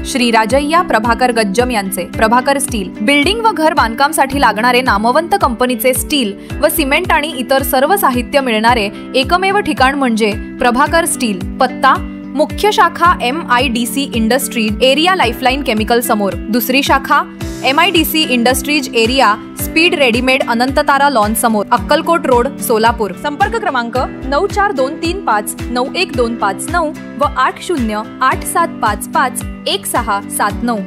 श्री राजय्या प्रभाकर गज्जम यांचे Prabhakar steel building व घर बांधकामासाठी लागणारे नामवंत कंपनीचे स्टील व सिमेंट आणि इतर सर्व साहित्य मिळणारे एकमेव ठिकाण म्हणजे प्रभाकर स्टील। पत्ता मुख्य शाखा MIDC industries area lifeline chemical समोर, दुसरी शाखा MIDC industries area speed readymade Anantatara lawn समोर, अक्कलकोट रोड सोलापूर। संपर्क क्रमांक 9423591259 व 8087551679।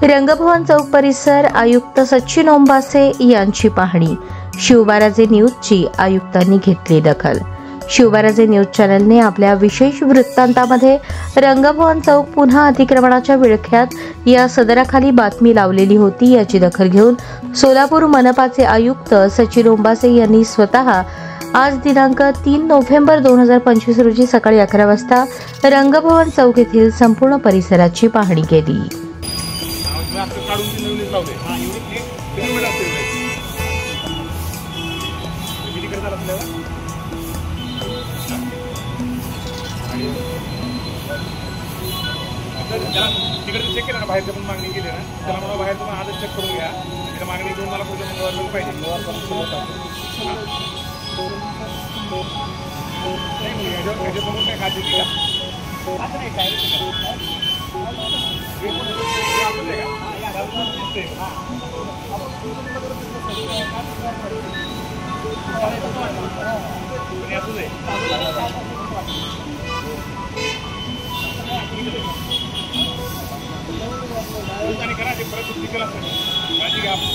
रंगभवन चौक परिसर आयुक्त सचिन ओंबासे यांची पाहणी। शिवबाराजे न्यूजची आयुक्तांनी घेतली दखल। शिवबाराजे न्यूज चॅनलने आपल्या विशेष वृत्तांतामध्ये रंगभवन चौक पुन्हा अतिक्रमणाच्या विळख्यात या सदराखाली बातमी लावलेली होती। याची दखल घेऊन सोलापूर मनपाचे आयुक्त सचिन ओंबासे यांनी स्वतः आज दिनांक 3 नोव्हेंबर 2025 रोजी सकाळी 11 वाजता रंगभवन चौक येथील संपूर्ण परिसराची पाहणी केली। तिकडे चेक केलं ना, बाहेरच्या पण मागणी केली ना, त्याला मला बाहेर तुम्हाला आजच चेक करून घ्या। तिला मागणी घेऊन मला पुढच्या मंगळवारी पाहिजे। समोर काय खाते का असं नाही काय करा ते परत टिकल असतं काळजी घ्या आपण